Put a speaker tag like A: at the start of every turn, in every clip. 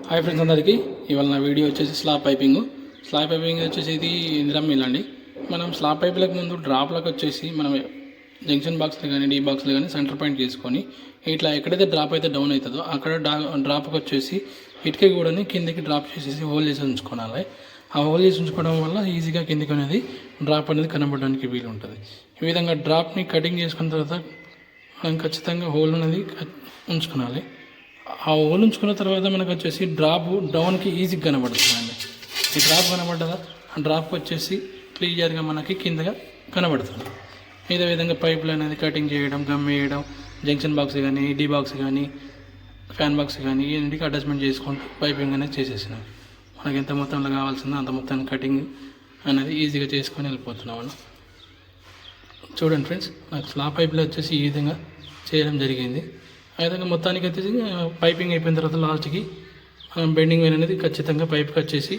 A: Hi friends అందరికీ ఇవాళ నా వీడియో వచ్చేసి స్లాబ్ పైపింగ్ వచ్చేసి ఇది ఇందిరం మిల్ అండి. మనం స్లాబ్ పైపులకు ముందు డ్రాప్లకు వచ్చేసి మనం జంక్షన్ బాక్స్లు కానీ డీ బాక్స్లు కానీ సెంటర్ పాయింట్ చేసుకొని ఇట్లా ఎక్కడైతే డ్రాప్ అయితే డౌన్ అవుతుందో అక్కడ డ్రాప్కి వచ్చేసి ఇటుక కూడా కిందకి డ్రాప్ చేసేసి హోల్ చేసి ఉంచుకోవాలి. ఆ హోల్ చేసి ఉంచుకోవడం వల్ల ఈజీగా కిందకి అనేది డ్రాప్ అనేది కనబడడానికి వీలు ఉంటుంది. ఈ విధంగా డ్రాప్ని కటింగ్ చేసుకున్న తర్వాత మనం ఖచ్చితంగా హోల్ అనేది ఉంచుకోవాలి. ఆ హోల్ ఉంచుకున్న తర్వాత మనకు వచ్చేసి డ్రాప్ డౌన్కి ఈజీగా కనబడుతుందండి. ఈ డ్రాప్ కనబడ్డదా ఆ డ్రాప్ వచ్చేసి క్లియర్గా మనకి కిందగా కనబడుతుంది. ఇదే విధంగా పైపులు అనేది కటింగ్ చేయడం, గమ్ వేయడం, జంక్షన్ బాక్స్ కానీ డీ బాక్స్ కానీ ఫ్యాన్ బాక్స్ కానీ ఇంటికి అటాచ్మెంట్ చేసుకుంటూ పైపింగ్ అనేది చేసేసినాం. మనకి ఎంత మొత్తంలో కావాల్సిందో అంత మొత్తాన్ని కటింగ్ అనేది ఈజీగా చేసుకొని వెళ్ళిపోతున్నాం అన్న. చూడండి ఫ్రెండ్స్, నాకు స్లాబ్ పైపులు వచ్చేసి ఈ విధంగా చేయడం జరిగింది. ఆ విధంగా మొత్తానికి వచ్చేసి పైపింగ్ అయిపోయిన తర్వాత లాస్ట్కి మనం బెండింగ్ వైర్ అనేది ఖచ్చితంగా పైప్కి వచ్చేసి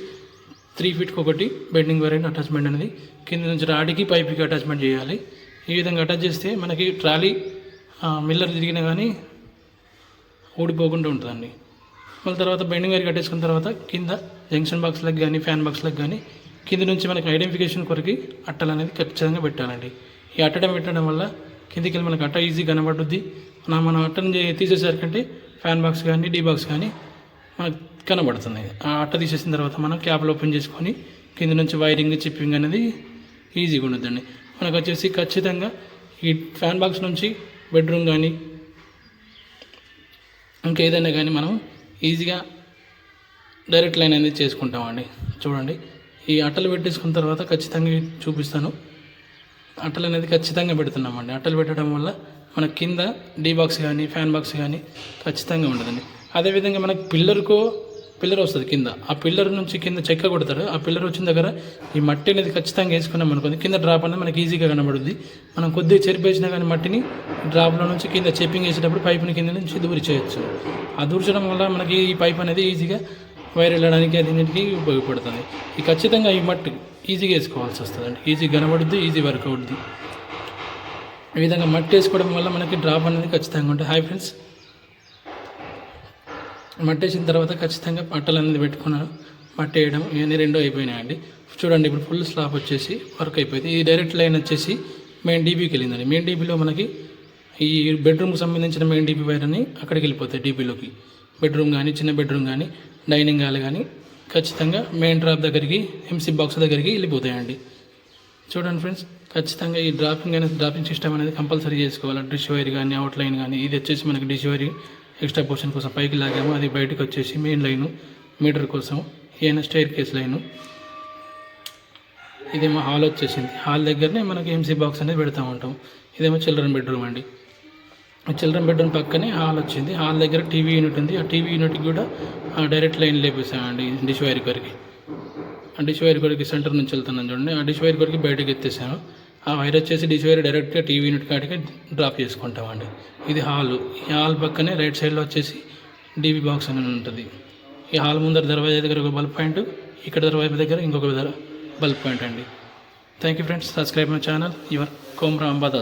A: 3 ఫీట్కి ఒకటి బెండింగ్ వైర్ అయిన అటాచ్మెంట్ అనేది కింద నుంచి రాడికి పైప్కి అటాచ్మెంట్ చేయాలి. ఈ విధంగా అటాచ్ చేస్తే మనకి ట్రాలీ మిల్లర్ తిరిగినా కానీ ఊడిపోకుండా ఉంటుందండి. మళ్ళీ తర్వాత బెండింగ్ వైర్ కట్టేసుకున్న తర్వాత కింద జంక్షన్ బాక్స్లకు కానీ ఫ్యాన్ బాక్స్లకు కానీ కింద నుంచి మనకి ఐడెంటిఫికేషన్ కొరకు అట్టలు అనేది ఖచ్చితంగా పెట్టాలండి. ఈ అట్టడం పెట్టడం వల్ల కిందికి వెళ్ళి మనకు అట్ట ఈజీ కనబడుద్ది. మనం అట్టను తీసేసరికంటే ఫ్యాన్ బాక్స్ కానీ డీ బాక్స్ కానీ మనకు కనబడుతుంది. ఆ అట్ట తీసేసిన తర్వాత మనం క్యాప్లు ఓపెన్ చేసుకొని కింద నుంచి వైరింగ్ చిప్పింగ్ అనేది ఈజీగా ఉండదండి. మనకు వచ్చేసి ఖచ్చితంగా ఈ ఫ్యాన్ బాక్స్ నుంచి బెడ్రూమ్ కానీ ఇంకేదైనా కానీ మనం ఈజీగా డైరెక్ట్ లైన్ అనేది చేసుకుంటామండి. చూడండి, ఈ అట్టలు పెట్టేసుకున్న తర్వాత ఖచ్చితంగా చూపిస్తాను. అట్టలు అనేది ఖచ్చితంగా పెడుతున్నామండి. అట్టలు పెట్టడం వల్ల మన కింద డీ బాక్స్ కానీ ఫ్యాన్ బాక్స్ కానీ ఖచ్చితంగా ఉండదండి. అదేవిధంగా మనకు పిల్లర్ వస్తుంది కింద. ఆ పిల్లర్ నుంచి కింద చెక్క కొడతారు. ఆ పిల్లర్ వచ్చిన దగ్గర ఈ మట్టి అనేది ఖచ్చితంగా వేసుకున్నాం అనుకోండి, కింద డ్రాప్ అనేది మనకి ఈజీగా కనబడుద్ది. మనం కొద్దిగా చెరిపేసినా కానీ మట్టిని డ్రాప్లో నుంచి కింద చెప్పింగ్ వేసేటప్పుడు పైపుని కింద నుంచి దూరి చేయొచ్చు. ఆ దూర్చడం వల్ల మనకి ఈ పైప్ అనేది ఈజీగా వైర్ వెళ్ళడానికి అన్నింటికి ఉపయోగపడుతుంది. ఈ ఖచ్చితంగా ఈ మట్టి ఈజీగా వేసుకోవాల్సి వస్తుందండి. ఈజీ కనబడుద్ది, ఈజీ వర్క్ అవుద్ది. ఈ విధంగా మట్టి వేసుకోవడం వల్ల మనకి డ్రాప్ అనేది ఖచ్చితంగా ఉంటుంది. హాయ్ ఫ్రెండ్స్, మట్టి వేసిన తర్వాత ఖచ్చితంగా అట్టలు అనేది పెట్టుకున్నాను. మట్టి వేయడం ఇవన్నీ రెండో అయిపోయినాయండి. చూడండి, ఇప్పుడు ఫుల్ స్లాబ్ వచ్చేసి వర్క్ అయిపోయింది. ఈ డైరెక్ట్ లైన్ వచ్చేసి మెయిన్ డీబీకి వెళ్ళిందండి. మెయిన్ డీబీలో మనకి ఈ బెడ్రూమ్కి సంబంధించిన మెయిన్ డీబీ వైర్ అని అక్కడికి వెళ్ళిపోతాయి. డీబీలోకి బెడ్రూమ్ కానీ చిన్న బెడ్రూమ్ కానీ డైనింగ్ హాల్ కానీ ఖచ్చితంగా మెయిన్ డ్రాప్ దగ్గరికి ఎంసీ బాక్స్ దగ్గరికి వెళ్ళిపోతాయండి. చూడండి ఫ్రెండ్స్, ఖచ్చితంగా ఈ డ్రాపింగ్ సిస్టమ్ అనేది కంపల్సరీ చేసుకోవాలి. డిష్ వైర్ కానీ అవుట్ లైన్ కానీ ఇది వచ్చేసి మనకి డిష్ వైర్ ఎక్స్ట్రా పోర్షన్ కోసం పైకి లాగాము, అది బయటకు వచ్చేసి మెయిన్ లైను మీటర్ కోసం, ఏదైనా స్టైర్ కేస్ లైను. ఇదేమో హాల్ వచ్చేసింది. హాల్ దగ్గరనే మనకి ఎంసీ బాక్స్ అనేది పెడతా ఉంటాం. ఇదేమో చిల్డ్రన్ బెడ్రూమ్ అండి. చిల్డ్రన్ బెడ్రూమ్ పక్కనే హాల్ వచ్చింది. హాల్ దగ్గర టీవీ యూనిట్ ఉంది. ఆ టీవీ యూనిట్కి కూడా డైరెక్ట్ లైన్ లేపేసామండి డిష్ వైర్ కొరికి. ఆ డిష్ వైర్ కొరికి సెంటర్ నుంచి వెళ్తున్నాను చూడండి. ఆ డిష్ వైర్ కొరికి బయటకు ఎత్తేసాను. ఆ వైర్ వచ్చేసి డిష్ వైర్ డైరెక్ట్గా టీవీ యూనిట్ కాడికి డ్రాప్ చేసుకుంటామండి. ఇది హాలు. ఈ హాల్ పక్కనే రైట్ సైడ్లో వచ్చేసి డీవీ బాక్స్ అనేది ఉంటుంది. ఈ హాల్ ముందర దర్వాజా దగ్గర ఒక బల్బ్ పాయింట్, ఇక్కడ దర్వాజా దగ్గర ఇంకొక బల్బ్ పాయింట్ అండి. Thank you friends, subscribe my channel your Komra Ambadas.